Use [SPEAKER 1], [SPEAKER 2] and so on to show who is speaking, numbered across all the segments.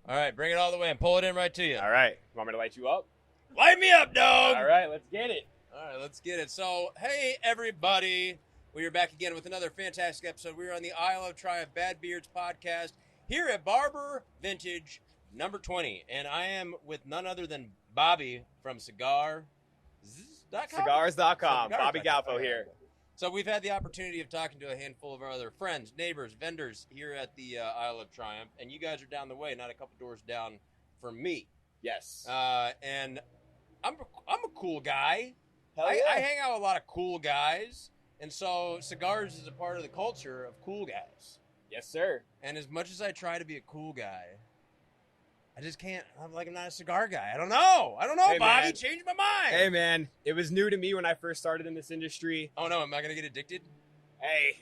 [SPEAKER 1] All right, bring it all the way and pull it in right to you.
[SPEAKER 2] All right. Want me to light you up?
[SPEAKER 1] Light me up, dog.
[SPEAKER 2] All right, let's get it.
[SPEAKER 1] All right, let's get it. So, hey, everybody. We are back again with another fantastic episode. We're on the Isle of Triumph Bad Beards podcast here at Barber Vintage number 20. And I am with none other than Bobby from Cigars.com.
[SPEAKER 2] Cigars.com. Bobby Capo here.
[SPEAKER 1] So we've had the opportunity of talking to a handful of our other friends, neighbors, vendors here at the Isle of Triumph. And you guys are down the way, not a couple doors down from me.
[SPEAKER 2] Yes.
[SPEAKER 1] And I'm a cool guy.
[SPEAKER 2] Hell yeah.
[SPEAKER 1] I hang out with a lot of cool guys. And so cigars is a part of the culture of cool guys.
[SPEAKER 2] Yes, sir.
[SPEAKER 1] And as much as I try to be a cool guy, I just can't. I'm not a cigar guy. I don't know,
[SPEAKER 2] Hey,
[SPEAKER 1] Bobby.
[SPEAKER 2] man.
[SPEAKER 1] Change my mind.
[SPEAKER 2] Hey, man. It was new to me when I first started in this industry.
[SPEAKER 1] Oh, no. Am I going to get addicted?
[SPEAKER 2] Hey,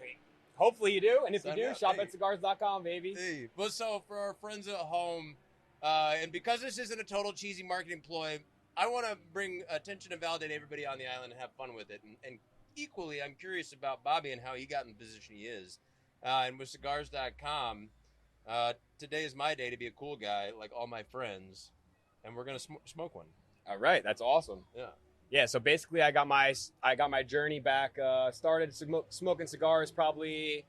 [SPEAKER 2] hopefully you do. And if
[SPEAKER 1] Sign
[SPEAKER 2] you
[SPEAKER 1] me
[SPEAKER 2] do,
[SPEAKER 1] up.
[SPEAKER 2] shop
[SPEAKER 1] Hey.
[SPEAKER 2] at cigars.com, baby.
[SPEAKER 1] Hey. Well, so for our friends at home, and because this isn't a total cheesy marketing ploy, I want to bring attention and validate everybody on the island and have fun with it. And equally, I'm curious about Bobby and how he got in the position he is. And with cigars.com, today is my day to be a cool guy, like all my friends, and we're gonna smoke one.
[SPEAKER 2] All right, that's awesome. Yeah. So basically, I got my journey back. Started smoking cigars probably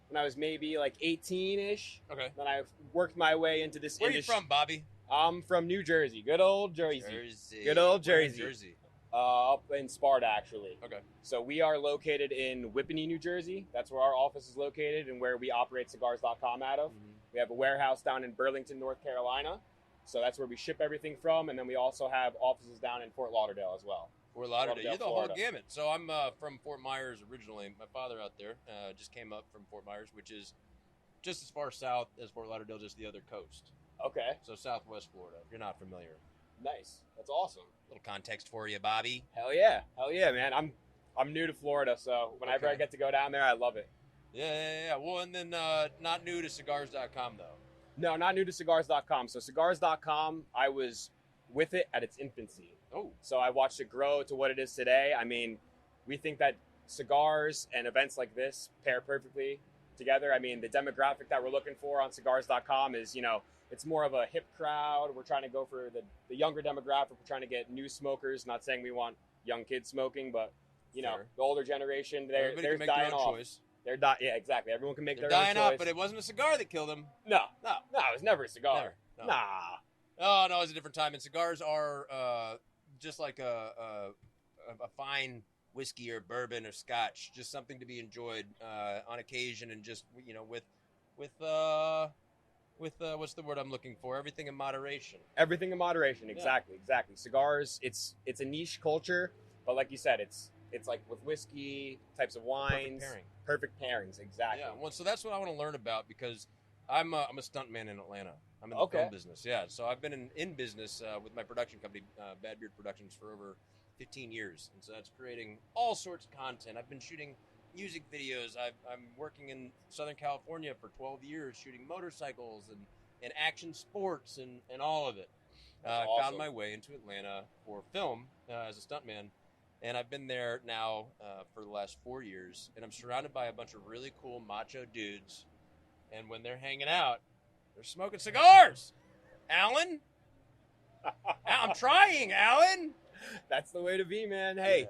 [SPEAKER 2] when I was maybe like 18-ish.
[SPEAKER 1] Okay.
[SPEAKER 2] Then I worked my way into this
[SPEAKER 1] Where are you
[SPEAKER 2] industry.
[SPEAKER 1] from, Bobby?
[SPEAKER 2] I'm from New Jersey. Good old Jersey. Good old
[SPEAKER 1] Where in
[SPEAKER 2] Jersey.
[SPEAKER 1] Jersey.
[SPEAKER 2] Up in Sparta, actually.
[SPEAKER 1] Okay.
[SPEAKER 2] So we are located in Whippany, New Jersey. That's where our office is located and where we operate cigars.com out of.
[SPEAKER 1] Mm-hmm.
[SPEAKER 2] We have a warehouse down in Burlington, North Carolina. So that's where we ship everything from. And then we also have offices down in Fort Lauderdale as well.
[SPEAKER 1] Fort Lauderdale. You're the
[SPEAKER 2] Florida.
[SPEAKER 1] whole gamut. So I'm from Fort Myers originally. My father out there just came up from Fort Myers, which is just as far south as Fort Lauderdale, just the other coast.
[SPEAKER 2] Okay.
[SPEAKER 1] So southwest Florida, if you're not familiar.
[SPEAKER 2] Nice. That's awesome.
[SPEAKER 1] Little context for you, Bobby.
[SPEAKER 2] Hell yeah, man. I'm new to Florida, so whenever
[SPEAKER 1] Okay.
[SPEAKER 2] I get to go down there, I love it.
[SPEAKER 1] Yeah. Well, and then not new to cigars.com, though.
[SPEAKER 2] No, not new to cigars.com. So cigars.com, I was with it at its infancy.
[SPEAKER 1] Oh.
[SPEAKER 2] So I watched it grow to what it is today. I mean, we think that cigars and events like this pair perfectly together. I mean, the demographic that we're looking for on cigars.com is, it's more of a hip crowd. We're trying to go for the younger demographic. We're trying to get new smokers. Not saying we want young kids smoking, but
[SPEAKER 1] Sure.
[SPEAKER 2] The older generation,
[SPEAKER 1] Everybody
[SPEAKER 2] they're
[SPEAKER 1] can make
[SPEAKER 2] dying
[SPEAKER 1] their own
[SPEAKER 2] off.
[SPEAKER 1] choice.
[SPEAKER 2] Yeah, exactly. Everyone can make
[SPEAKER 1] They're
[SPEAKER 2] their own
[SPEAKER 1] dying
[SPEAKER 2] choice.
[SPEAKER 1] off, but it wasn't a cigar that killed them.
[SPEAKER 2] No, it was never a cigar.
[SPEAKER 1] Never. No.
[SPEAKER 2] Nah.
[SPEAKER 1] Oh, no, it's a different time. And cigars are just like a fine whiskey or bourbon or scotch, just something to be enjoyed on occasion and just, with what's the word I'm looking for? Everything in moderation.
[SPEAKER 2] Everything in moderation. Exactly. Cigars, it's a niche culture, but like you said, it's like with whiskey, types of wines. Perfect pairings, exactly.
[SPEAKER 1] Yeah, well, so that's what I want to learn about because I'm a stuntman in Atlanta. I'm in the film business, yeah. So I've been in business with my production company, Bad Beard Productions, for over 15 years. And so that's creating all sorts of content. I've been shooting music videos. I'm working in Southern California for 12 years shooting motorcycles and action sports and all of it. I found my way into Atlanta for film as a stuntman. And I've been there now for the last 4 years. And I'm surrounded by a bunch of really cool macho dudes. And when they're hanging out, they're smoking cigars. Alan? I'm trying, Alan.
[SPEAKER 2] That's the way to be, man. Hey,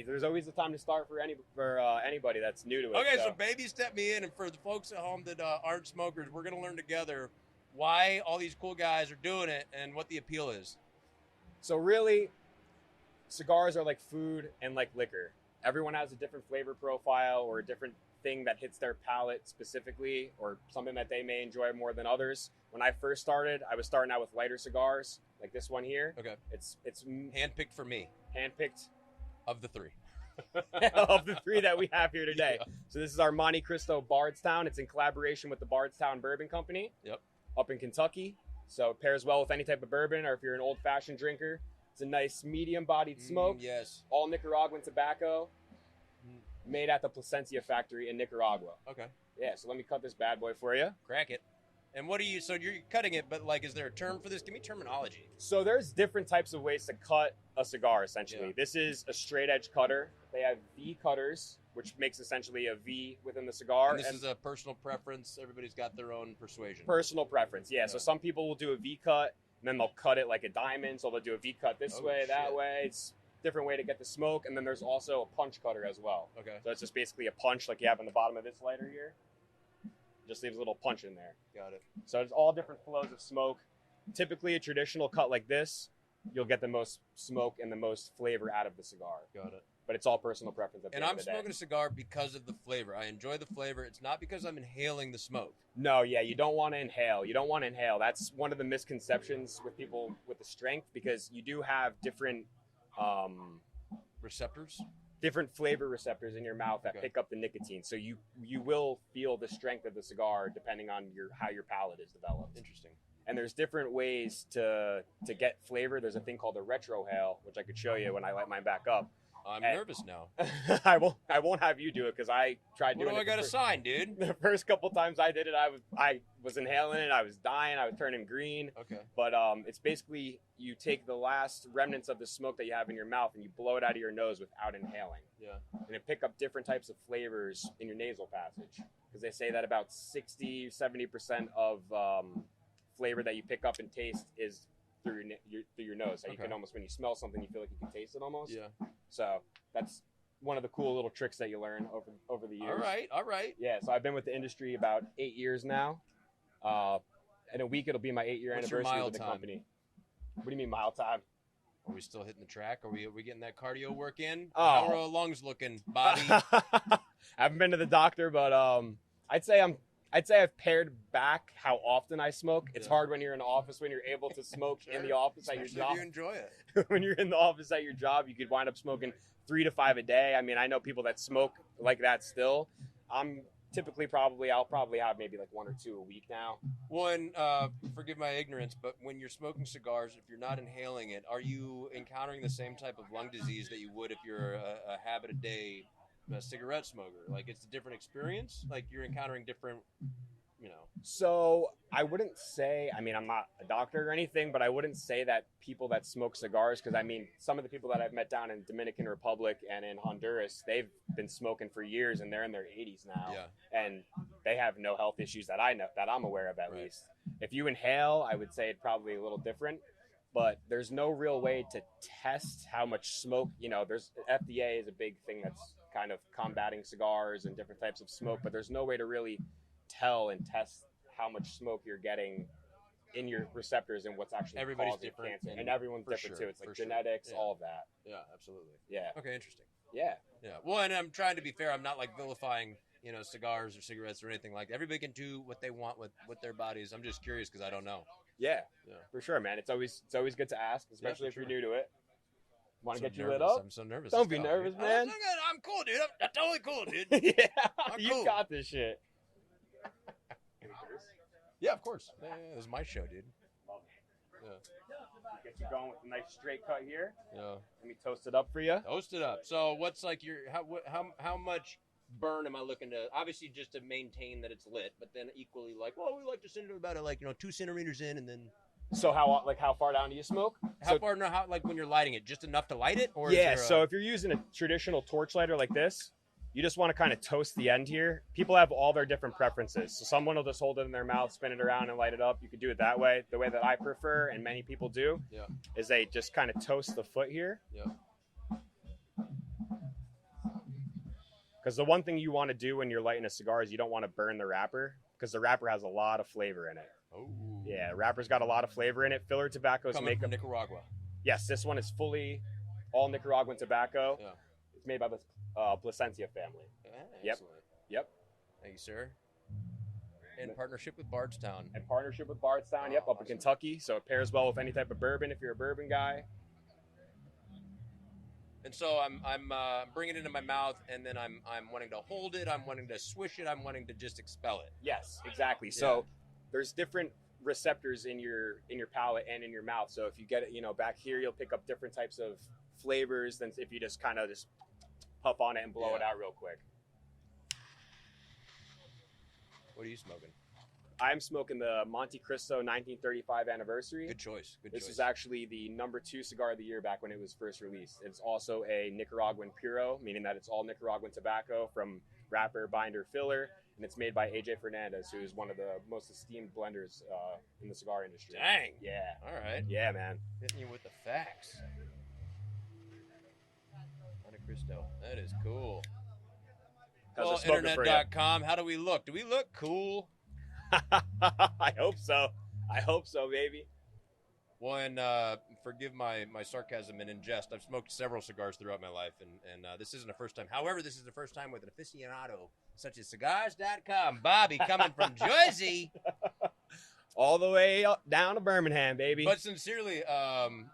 [SPEAKER 2] there's always a time to start for anybody that's new to it.
[SPEAKER 1] Okay, so baby step me in. And for the folks at home that aren't smokers, we're going to learn together why all these cool guys are doing it and what the appeal is.
[SPEAKER 2] So really, cigars are like food and like liquor. Everyone has a different flavor profile or a different thing that hits their palate specifically or something that they may enjoy more than others. When I first started, I was starting out with lighter cigars like this one here.
[SPEAKER 1] Okay.
[SPEAKER 2] It's
[SPEAKER 1] handpicked for me.
[SPEAKER 2] Handpicked
[SPEAKER 1] of the three.
[SPEAKER 2] of the three that we have here today.
[SPEAKER 1] Yeah.
[SPEAKER 2] So this is our Monte Cristo Bardstown. It's in collaboration with the Bardstown Bourbon Company.
[SPEAKER 1] Yep.
[SPEAKER 2] Up in Kentucky. So it pairs well with any type of bourbon or if you're an old-fashioned drinker. It's a nice medium-bodied smoke.
[SPEAKER 1] Yes.
[SPEAKER 2] All Nicaraguan tobacco. Made at the Placencia factory in Nicaragua.
[SPEAKER 1] Okay.
[SPEAKER 2] Yeah, so let me cut this bad boy for you.
[SPEAKER 1] Crack it. And what are you, so you're cutting it, but like, is there a term for this? Give me terminology.
[SPEAKER 2] So there's different types of ways to cut a cigar, essentially.
[SPEAKER 1] Yeah.
[SPEAKER 2] This is a straight edge cutter. They have V cutters, which makes essentially a V within the cigar.
[SPEAKER 1] And this is a personal preference. Everybody's got their own persuasion.
[SPEAKER 2] Personal preference, yeah. So some people will do a V cut, and then they'll cut it like a diamond. So they'll do a V cut this way, that way. It's a different way to get the smoke. And then there's also a punch cutter as well.
[SPEAKER 1] Okay.
[SPEAKER 2] So it's just basically a punch like you have on the bottom of this lighter here. Just leaves a little punch in there.
[SPEAKER 1] Got it.
[SPEAKER 2] So it's all different flows of smoke. Typically, a traditional cut like this, you'll get the most smoke and the most flavor out of the cigar.
[SPEAKER 1] Got it.
[SPEAKER 2] But it's all personal preference.
[SPEAKER 1] And I'm smoking a cigar because of the flavor. I enjoy the flavor. It's not because I'm inhaling the smoke.
[SPEAKER 2] No, yeah, you don't want to inhale. You don't want to inhale. That's one of the misconceptions with people with the strength, because you do have different
[SPEAKER 1] receptors,
[SPEAKER 2] different flavor receptors in your mouth that pick up the nicotine. So you will feel the strength of the cigar depending on how your palate is developed.
[SPEAKER 1] Interesting.
[SPEAKER 2] And there's different ways to get flavor. There's a thing called a retrohale, which I could show you when I light mine back up.
[SPEAKER 1] I'm nervous now.
[SPEAKER 2] I won't have you do it because I tried doing it.
[SPEAKER 1] What do I got to sign, dude?
[SPEAKER 2] The first couple times I did it, I was inhaling it. I was dying. I was turning green.
[SPEAKER 1] Okay.
[SPEAKER 2] But it's basically you take the last remnants of the smoke that you have in your mouth and you blow it out of your nose without inhaling.
[SPEAKER 1] Yeah.
[SPEAKER 2] And it pick up different types of flavors in your nasal passage, because they say that about 60-70% of flavor that you pick up and taste is through your nose. So you can almost, when you smell something, you feel like you can taste it almost.
[SPEAKER 1] Yeah.
[SPEAKER 2] So that's one of the cool little tricks that you learn over the years.
[SPEAKER 1] All right.
[SPEAKER 2] Yeah, so I've been with the industry about 8 years now. In a week, it'll be my 8-year anniversary with the company. What do you mean mile time?
[SPEAKER 1] Are we still hitting the track? Are we getting that cardio work in?
[SPEAKER 2] Oh.
[SPEAKER 1] How are our lungs looking, Bobby?
[SPEAKER 2] I haven't been to the doctor, but I'd say I've pared back how often I smoke. It's hard when you're in the office, when you're able to smoke in the office at your job.
[SPEAKER 1] If you enjoy it.
[SPEAKER 2] When you're in the office at your job, you could wind up smoking 3 to 5 a day. I mean, I know people that smoke like that still. I'm typically I'll probably have maybe like 1 or 2 a week now.
[SPEAKER 1] Well, and forgive my ignorance, but when you're smoking cigars, if you're not inhaling it, are you encountering the same type of lung disease that you would if you're a habit a day cigarette smoker? Like, it's a different experience? Like, you're encountering different,
[SPEAKER 2] So I wouldn't say, I mean, I'm not a doctor or anything, but I wouldn't say that people that smoke cigars, because I mean, some of the people that I've met down in Dominican Republic and in Honduras, they've been smoking for years and they're in their 80s now.
[SPEAKER 1] Yeah.
[SPEAKER 2] And they have no health issues that I know, that I'm aware of at least. If you inhale, I would say it's probably a little different, but there's no real way to test how much smoke, there's FDA is a big thing that's kind of combating cigars and different types of smoke, but there's no way to really tell and test how much smoke you're getting in your receptors and what's actually causing
[SPEAKER 1] different,
[SPEAKER 2] cancer. And everyone's different too. It's like genetics, all of that.
[SPEAKER 1] Yeah, absolutely.
[SPEAKER 2] Yeah.
[SPEAKER 1] Okay, interesting.
[SPEAKER 2] Yeah.
[SPEAKER 1] Yeah. Well, and I'm trying to be fair. I'm not like vilifying, cigars or cigarettes or anything like that. Everybody can do what they want with their bodies. I'm just curious because I don't know.
[SPEAKER 2] Yeah. For sure, man. It's always good to ask, especially if you're new to it. Want to get you lit up?
[SPEAKER 1] I'm so nervous.
[SPEAKER 2] Don't be nervous, man.
[SPEAKER 1] I'm cool, dude. I'm totally cool, dude.
[SPEAKER 2] Yeah.
[SPEAKER 1] I'm
[SPEAKER 2] You
[SPEAKER 1] cool.
[SPEAKER 2] got this shit.
[SPEAKER 1] Yeah, of course. Yeah, this is my show, dude.
[SPEAKER 2] Love it.
[SPEAKER 1] Yeah.
[SPEAKER 2] Get you going with a nice straight cut here.
[SPEAKER 1] Yeah.
[SPEAKER 2] Let me toast it up for you.
[SPEAKER 1] Toast it up. So, what's like how much burn am I looking to? Obviously, just to maintain that it's lit, but then equally we like to send it about 2 centimeters in, and then.
[SPEAKER 2] So how far down do you smoke?
[SPEAKER 1] How when you're lighting it, just enough to light it, or
[SPEAKER 2] yeah. So if you're using a traditional torch lighter like this, you just want to kind of toast the end here. People have all their different preferences. So someone will just hold it in their mouth, spin it around, and light it up. You could do it that way. The way that I prefer, and many people do, is they just kind of toast the foot here.
[SPEAKER 1] Yeah.
[SPEAKER 2] Because the one thing you want to do when you're lighting a cigar is you don't want to burn the wrapper, because the wrapper has a lot of flavor in it.
[SPEAKER 1] Oh.
[SPEAKER 2] Yeah, the wrapper's got a lot of flavor in it. Filler tobaccos
[SPEAKER 1] Coming from Nicaragua.
[SPEAKER 2] Yes, this one is fully all Nicaraguan tobacco.
[SPEAKER 1] Yeah.
[SPEAKER 2] It's made by the Placencia family.
[SPEAKER 1] Excellent.
[SPEAKER 2] Yep.
[SPEAKER 1] Thank you, sir. In partnership with Bardstown.
[SPEAKER 2] In partnership with Bardstown, up in Kentucky. So it pairs well with any type of bourbon if you're a bourbon guy.
[SPEAKER 1] And so I'm bringing it into my mouth, and then I'm wanting to hold it, I'm wanting to swish it, I'm wanting to just expel it.
[SPEAKER 2] Yes, exactly. So there's different receptors in your palate and in your mouth. So if you get it, back here, you'll pick up different types of flavors than if you just kind of just puff on it and blow it out real quick.
[SPEAKER 1] What are you smoking?
[SPEAKER 2] I'm smoking the Monte Cristo 1935 anniversary.
[SPEAKER 1] Good choice.
[SPEAKER 2] This is actually the #2 cigar of the year back when it was first released. It's also a Nicaraguan Puro, meaning that it's all Nicaraguan tobacco from wrapper, binder, filler, and it's made by AJ Fernandez, who is one of the most esteemed blenders in the cigar industry.
[SPEAKER 1] Dang.
[SPEAKER 2] Yeah.
[SPEAKER 1] All right.
[SPEAKER 2] Yeah, man.
[SPEAKER 1] Hitting you with the facts. Monte Cristo. That is cool. Well, internet.com. How do we look? Do we look cool?
[SPEAKER 2] I hope so. I hope so, baby.
[SPEAKER 1] Well, and forgive my sarcasm and ingest. I've smoked several cigars throughout my life, and this isn't the first time. However, this is the first time with an aficionado such as cigars.com. Bobby coming from Jersey.
[SPEAKER 2] All the way up, down to Birmingham, baby.
[SPEAKER 1] But sincerely, I'm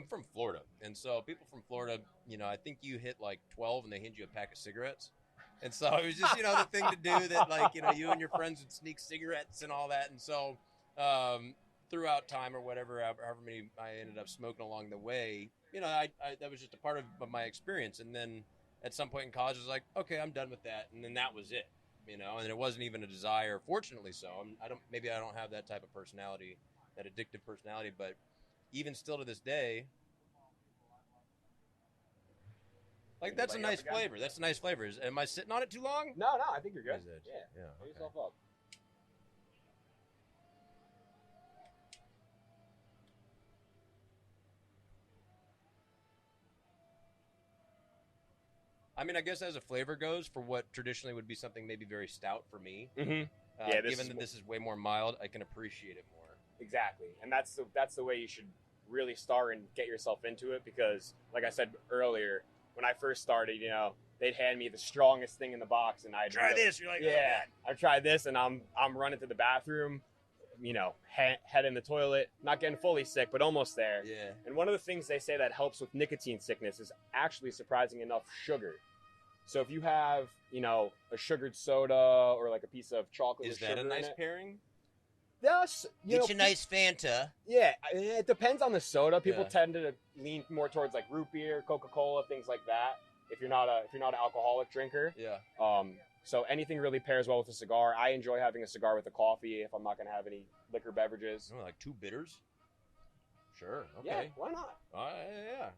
[SPEAKER 1] from Florida. And so people from Florida, I think you hit like 12 and they hand you a pack of cigarettes. And so it was just, the thing to do that, you and your friends would sneak cigarettes and all that. And so throughout time or whatever, however many I ended up smoking along the way, I that was just a part of my experience. And then at some point in college, I was like, okay, I'm done with that. And then that was it. And it wasn't even a desire, fortunately so. I don't have that type of personality, that addictive personality, but even still to this day, that's a nice flavor. That's a nice flavor. Am I sitting on it too long?
[SPEAKER 2] No, I think you're good. Yeah. Put yourself up.
[SPEAKER 1] I guess as a flavor goes, for what traditionally would be something maybe very stout for me,
[SPEAKER 2] mm-hmm.
[SPEAKER 1] Given that this is way more mild, I can appreciate it more.
[SPEAKER 2] Exactly, and that's the way you should really start and get yourself into it, because, like I said earlier, when I first started, they'd hand me the strongest thing in the box, and I'd
[SPEAKER 1] try this. You're like,
[SPEAKER 2] yeah, I tried this, and I'm running to the bathroom, head in the toilet, not getting fully sick, but almost there.
[SPEAKER 1] Yeah.
[SPEAKER 2] And one of the things they say that helps with nicotine sickness is actually, surprising enough, sugar. So if you have, a sugared soda or like a piece of chocolate with sugar in it.
[SPEAKER 1] Is that a nice pairing?
[SPEAKER 2] Yes.
[SPEAKER 1] Get you a nice Fanta.
[SPEAKER 2] Yeah, it depends on the soda. People tend to lean more towards like root beer, Coca-Cola, things like that. If you're not an alcoholic drinker.
[SPEAKER 1] Yeah.
[SPEAKER 2] So anything really pairs well with a cigar. I enjoy having a cigar with a coffee if I'm not going to have any liquor beverages.
[SPEAKER 1] Like 2 bitters? Sure. Okay.
[SPEAKER 2] Yeah, why not?
[SPEAKER 1] Yeah.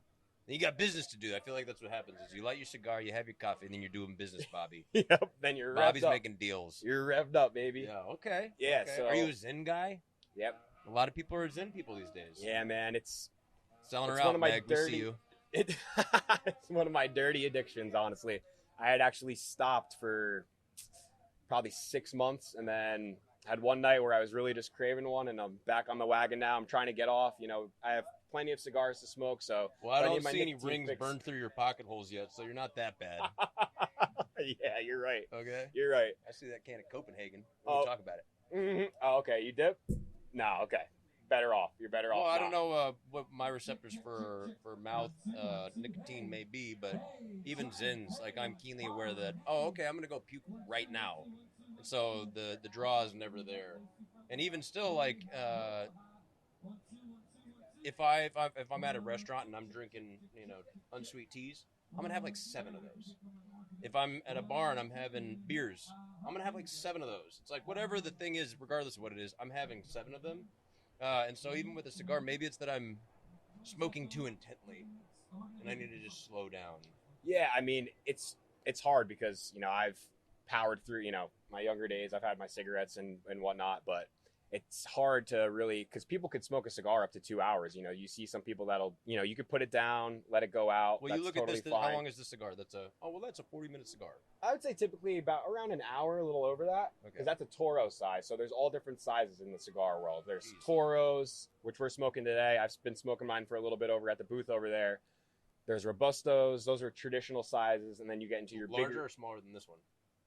[SPEAKER 1] You got business to do. I feel like that's what happens. Is you light your cigar, you have your coffee, and then you're doing business, Bobby.
[SPEAKER 2] Yep. Then you're
[SPEAKER 1] Bobby's
[SPEAKER 2] revved up.
[SPEAKER 1] making deals.
[SPEAKER 2] You're revved up, baby.
[SPEAKER 1] Yeah. Okay.
[SPEAKER 2] Yeah.
[SPEAKER 1] Okay.
[SPEAKER 2] So
[SPEAKER 1] are you a Zen guy?
[SPEAKER 2] Yep.
[SPEAKER 1] A lot of people are Zen people these days.
[SPEAKER 2] Yeah, man. It's
[SPEAKER 1] selling her out, Meg. We see you.
[SPEAKER 2] It's one of my dirty addictions, honestly. I had actually stopped for probably 6 months, and then had one night where I was really just craving one, and I'm back on the wagon now. I'm trying to get off. I have plenty of cigars to smoke, so
[SPEAKER 1] I don't see any rings burned through your pocket holes yet, so you're not that bad.
[SPEAKER 2] Yeah, you're right.
[SPEAKER 1] Okay,
[SPEAKER 2] you're right.
[SPEAKER 1] I see that can of Copenhagen. We'll talk about it.
[SPEAKER 2] Mm-hmm. Oh, okay, you dip? No, okay. Better off. You're better off.
[SPEAKER 1] Well, I don't know what my receptors for mouth nicotine may be, but even Zins, I'm keenly aware that, okay, I'm gonna go puke right now, and so the draw is never there. And even still, if I'm at a restaurant and I'm drinking unsweet teas, I'm gonna have 7 of those. If I'm at a bar and I'm having beers, I'm gonna have 7 of those. It's whatever the thing is, regardless of what it is, I'm having 7 of them. And so even with a cigar, maybe it's that I'm smoking too intently, and I need to just slow down.
[SPEAKER 2] Yeah, it's hard because I've powered through my younger days. I've had my cigarettes and whatnot, but it's hard to really, because people could smoke a cigar up to 2 hours. You see some people that'll you could put it down, let it go out.
[SPEAKER 1] Well,
[SPEAKER 2] that's
[SPEAKER 1] you look
[SPEAKER 2] totally
[SPEAKER 1] at this.
[SPEAKER 2] fine.
[SPEAKER 1] How long is this cigar? That's a 40-minute cigar.
[SPEAKER 2] I would say typically about around an hour, a little over that, because that's a Toro size. So there's all different sizes in the cigar world. There's Toros, which we're smoking today. I've been smoking mine for a little bit over at the booth over there. There's Robustos. Those are traditional sizes, and then you get into your
[SPEAKER 1] larger
[SPEAKER 2] bigger,
[SPEAKER 1] or smaller than this one.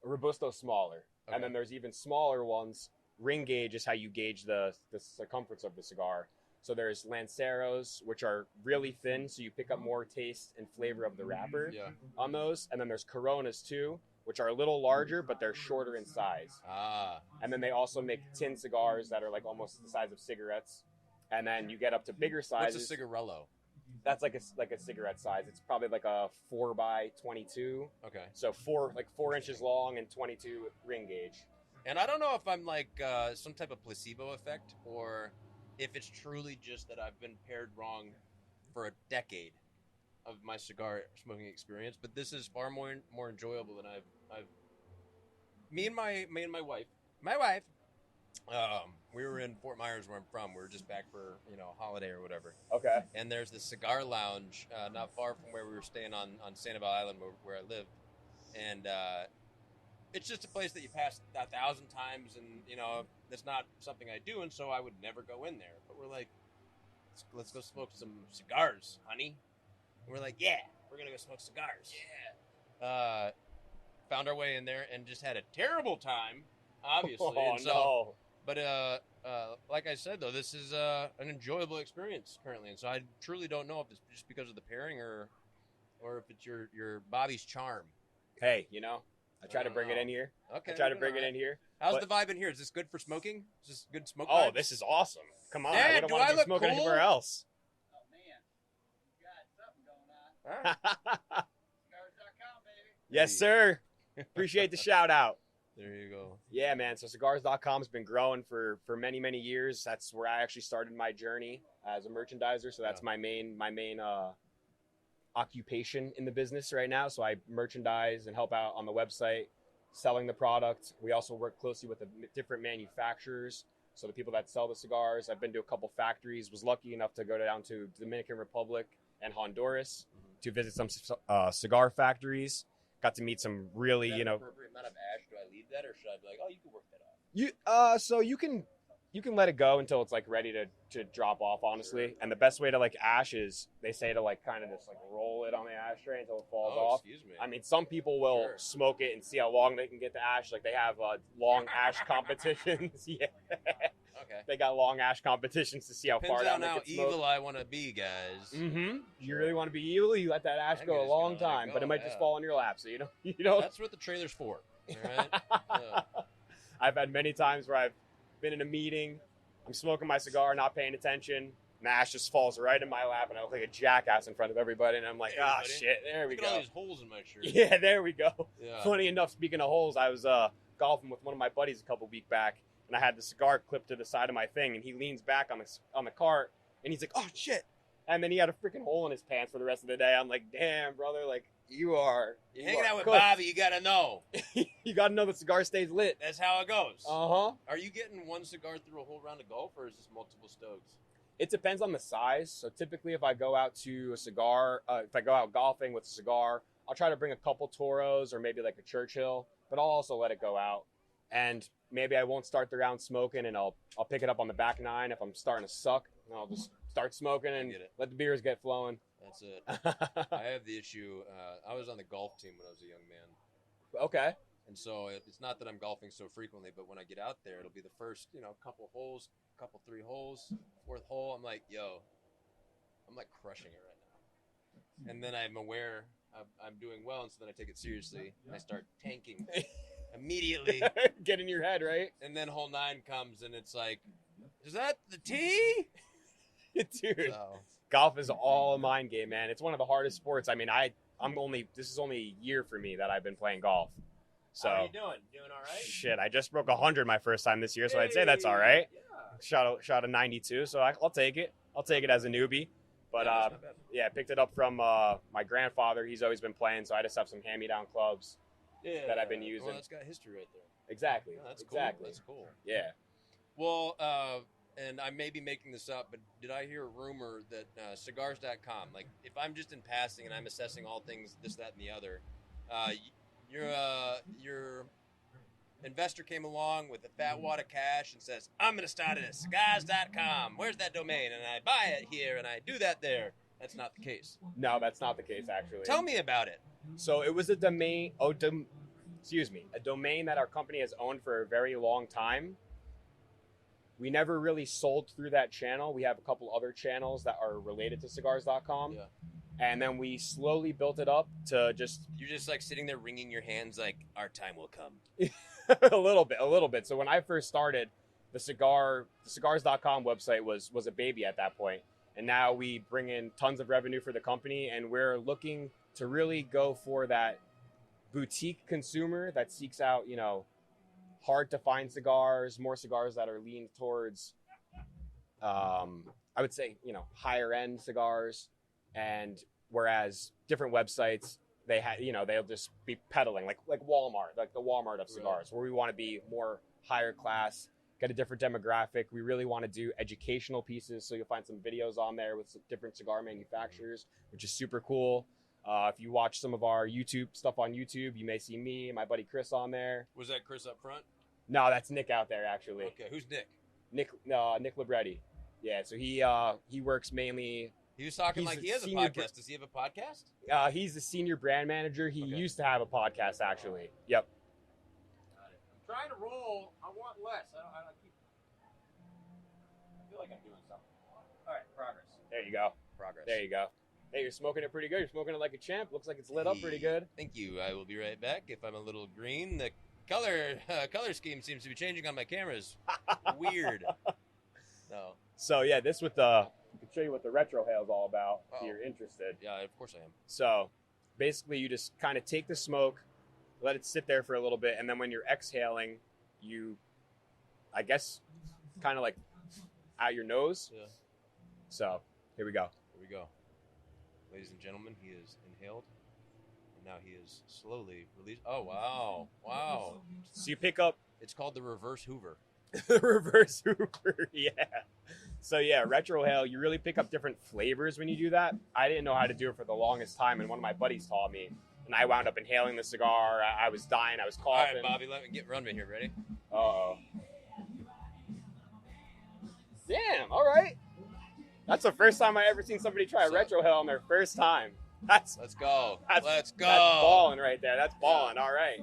[SPEAKER 2] Robusto smaller, and then there's even smaller ones. Ring gauge is how you gauge the circumference of the cigar. So there's Lanceros, which are really thin, so you pick up more taste and flavor of the wrapper on those. And then there's Coronas too, which are a little larger, but they're shorter in size. And then they also make tin cigars that are almost the size of cigarettes. And then you get up to bigger sizes.
[SPEAKER 1] What's a cigarello?
[SPEAKER 2] That's like a cigarette size. It's probably a 4x22.
[SPEAKER 1] Okay.
[SPEAKER 2] So 4 inches long and 22 ring gauge.
[SPEAKER 1] And I don't know if I'm like some type of placebo effect or if it's truly just that I've been paired wrong for a decade of my cigar smoking experience. But this is far more enjoyable than I've. Me and my wife. My wife. We were in Fort Myers, where I'm from. We were just back for a holiday or whatever.
[SPEAKER 2] Okay.
[SPEAKER 1] And there's the cigar lounge not far from where we were staying on Sanibel Island, where I lived, and it's just a place that you pass 1,000 times, and that's not something I do, and so I would never go in there. But we're like, let's go smoke some cigars, honey. And we're like, yeah, we're gonna go smoke cigars. Yeah. Found our way in there and just had a terrible time, obviously.
[SPEAKER 2] No.
[SPEAKER 1] But like I said, though, this is an enjoyable experience currently, and so I truly don't know if it's just because of the pairing or if it's your Bobby's charm.
[SPEAKER 2] Hey, I try to bring it in here.
[SPEAKER 1] Okay.
[SPEAKER 2] I try to bring it in here.
[SPEAKER 1] How's the vibe in here? Is this good for smoking? Is this good smoke?
[SPEAKER 2] Oh,
[SPEAKER 1] vibes?
[SPEAKER 2] this is awesome. Come on,
[SPEAKER 1] Dad,
[SPEAKER 2] I wouldn't want to be smoking
[SPEAKER 1] cool?
[SPEAKER 2] anywhere else.
[SPEAKER 3] Oh man, you got something going on. Cigars.com, baby.
[SPEAKER 2] Yes, sir. Appreciate the shout out.
[SPEAKER 1] There you go.
[SPEAKER 2] Yeah, man. So cigars.com has been growing for many, many years. That's where I actually started my journey as a merchandiser. So that's my main occupation in the business right now. So I merchandise and help out on the website, selling the product. We also work closely with the different manufacturers. So the people that sell the cigars. I've been to a couple factories, was lucky enough to go down to Dominican Republic and Honduras to visit some cigar factories. Got to meet some really,
[SPEAKER 1] appropriate amount of ash. Do I leave that, or should I be like, oh, you can work that off?
[SPEAKER 2] So you can let it go until it's like ready to drop off, honestly. Sure. And the best way to like ash is they say to like kind of just like roll it on the ashtray until it falls off.
[SPEAKER 1] Excuse me.
[SPEAKER 2] I mean, some people will smoke it and see how long they can get the ash. Like they have long ash competitions. Yeah.
[SPEAKER 1] Okay.
[SPEAKER 2] They got long ash competitions to see how far down they can smoke.
[SPEAKER 1] Evil I want to be, guys.
[SPEAKER 2] Mm-hmm. You really want to be evil? You let that ash go a long time, but it might just fall on your lap. So you know. That's
[SPEAKER 1] what the trailer's for. All right.
[SPEAKER 2] I've had many times where I've been in a meeting, I'm smoking my cigar, not paying attention, and the ash just falls right in my lap, and I look like a jackass in front of everybody, and I'm like, shit, there we go.
[SPEAKER 1] Look at all these holes in my shirt.
[SPEAKER 2] Yeah, there we go.
[SPEAKER 1] Yeah.
[SPEAKER 2] Funny enough, speaking of holes, I was golfing with one of my buddies a couple weeks back, and I had the cigar clipped to the side of my thing, and he leans back on the cart, and he's like, oh, shit. And then he had a freaking hole in his pants for the rest of the day. I'm like, damn, brother, like, you're
[SPEAKER 1] hanging out with Bobby, you got to know.
[SPEAKER 2] You got to know the cigar stays lit.
[SPEAKER 1] That's how it goes.
[SPEAKER 2] Uh-huh.
[SPEAKER 1] Are you getting one cigar through a whole round of golf, or is this multiple stokes?
[SPEAKER 2] It depends on the size. So typically if I go out to a cigar, if I go out golfing with a cigar, I'll try to bring a couple Toros or maybe like a Churchill, but I'll also let it go out. And maybe I won't start the round smoking, and I'll pick it up on the back nine if I'm starting to suck, and I'll just start smoking and let the beers get flowing.
[SPEAKER 1] That's it. I have the issue. I was on the golf team when I was a young man.
[SPEAKER 2] Okay.
[SPEAKER 1] And so it's not that I'm golfing so frequently, but when I get out there, it'll be the first, couple holes, three holes, fourth hole. I'm like, I'm like crushing it right now. And then I'm aware I'm doing well, and so then I take it seriously, and I start tanking immediately.
[SPEAKER 2] Get in your head, right?
[SPEAKER 1] And then hole 9 comes, and it's like, is that the tee?
[SPEAKER 2] Dude, golf is all a mind game, man. It's one of the hardest sports. I mean, this is only a year for me that I've been playing golf. So,
[SPEAKER 1] how are you doing? Doing all right?
[SPEAKER 2] Shit, I just broke 100 my first time this year, so I'd say that's all right. Yeah. Shot a 92, so I'll take it. I'll take it as a newbie. But I picked it up from my grandfather. He's always been playing, so I just have some hand-me-down clubs that I've been using.
[SPEAKER 1] Well, that's got history right there.
[SPEAKER 2] Exactly.
[SPEAKER 1] Oh, that's
[SPEAKER 2] exactly.
[SPEAKER 1] Cool. That's cool.
[SPEAKER 2] Yeah.
[SPEAKER 1] Well, and I may be making this up, but did I hear a rumor that cigars.com, like if I'm just in passing and I'm assessing all things, this, that, and the other, your investor came along with a fat wad of cash and says, I'm going to start it at cigars.com. Where's that domain? And I buy it here and I do that there. That's not the case.
[SPEAKER 2] No, that's not the case, actually.
[SPEAKER 1] Tell me about it.
[SPEAKER 2] So it was a domain, a domain that our company has owned for a very long time. We never really sold through that channel. We have a couple other channels that are related to cigars.com. Yeah. And then we slowly built it up to just...
[SPEAKER 1] You're just like sitting there wringing your hands like, our time will come.
[SPEAKER 2] a little bit. So when I first started, the cigars.com website was a baby at that point. And now we bring in tons of revenue for the company, and we're looking to really go for that boutique consumer that seeks out, hard to find cigars, more cigars that are leaned towards, I would say, higher end cigars. And whereas different websites, they'll just be peddling like Walmart, like the Walmart of cigars, where we want to be more higher class, get a different demographic. We really want to do educational pieces. So you'll find some videos on there with some different cigar manufacturers, which is super cool. If you watch some of our YouTube stuff on YouTube, you may see me and my buddy Chris on there.
[SPEAKER 1] Was that Chris up front?
[SPEAKER 2] No, that's Nick out there, actually.
[SPEAKER 1] Okay, who's Nick?
[SPEAKER 2] Nick Libretti. Yeah, so he works mainly.
[SPEAKER 1] He was talking like he has a podcast. Does he have a podcast?
[SPEAKER 2] He's the senior brand manager. He used to have a podcast, actually. Yep.
[SPEAKER 1] Got it. I'm trying to roll. I want less. I feel like I'm doing something. All right, progress.
[SPEAKER 2] There you go.
[SPEAKER 1] Progress.
[SPEAKER 2] There you go. Hey, you're smoking it pretty good. You're smoking it like a champ. Looks like it's lit up pretty good.
[SPEAKER 1] Thank you. I will be right back. If I'm a little green, the color scheme seems to be changing on my cameras. Weird. No.
[SPEAKER 2] So yeah, this with I can show you what the retrohale is all about if you're interested.
[SPEAKER 1] Yeah, of course I am.
[SPEAKER 2] So basically, you just kind of take the smoke, let it sit there for a little bit, and then when you're exhaling, you, I guess, kind of like out your nose.
[SPEAKER 1] Yeah.
[SPEAKER 2] So here we go.
[SPEAKER 1] Here we go. Ladies and gentlemen, he is inhaled, and now he is slowly released. Oh, wow. Wow.
[SPEAKER 2] So you pick up.
[SPEAKER 1] It's called the reverse Hoover.
[SPEAKER 2] The reverse Hoover, yeah. So yeah, retrohale, you really pick up different flavors when you do that. I didn't know how to do it for the longest time, and one of my buddies taught me, and I wound up inhaling the cigar. I was dying. I was coughing.
[SPEAKER 1] All right, Bobby, let me run me here. Ready?
[SPEAKER 2] Uh-oh. Damn, all right. That's the first time I ever seen somebody try a retrohale on their first time. Let's
[SPEAKER 1] go. Let's go.
[SPEAKER 2] That's balling right there. That's balling. All right.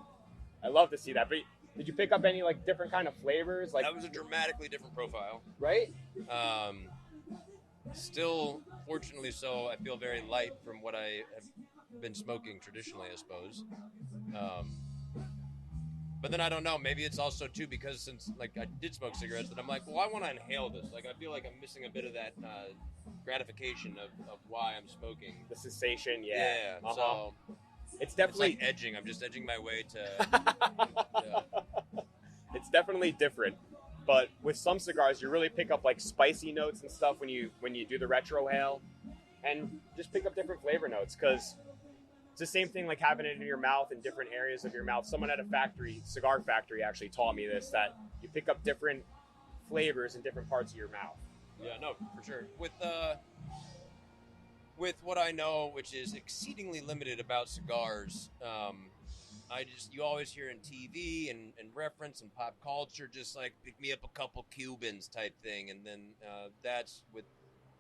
[SPEAKER 2] I love to see that. But did you pick up any like different kind of flavors? Like
[SPEAKER 1] that was a dramatically different profile.
[SPEAKER 2] Right?
[SPEAKER 1] Still, fortunately so, I feel very light from what I have been smoking traditionally, I suppose. But then I don't know. Maybe it's also too because since like I did smoke cigarettes, that I'm like, well, I want to inhale this. Like I feel like I'm missing a bit of that gratification of why I'm smoking.
[SPEAKER 2] The sensation, yeah.
[SPEAKER 1] Yeah.
[SPEAKER 2] Uh-huh.
[SPEAKER 1] So
[SPEAKER 2] it's definitely
[SPEAKER 1] like edging. I'm just edging my way to. Yeah.
[SPEAKER 2] It's definitely different. But with some cigars, you really pick up like spicy notes and stuff when you do the retrohale, and just pick up different flavor notes because. It's the same thing like having it in your mouth in different areas of your mouth. Someone at a cigar factory actually taught me this, that you pick up different flavors in different parts of your mouth.
[SPEAKER 1] Yeah, no, for sure. With what I know, which is exceedingly limited about cigars, you always hear in TV and reference and pop culture, just like pick me up a couple Cubans type thing. And then that's with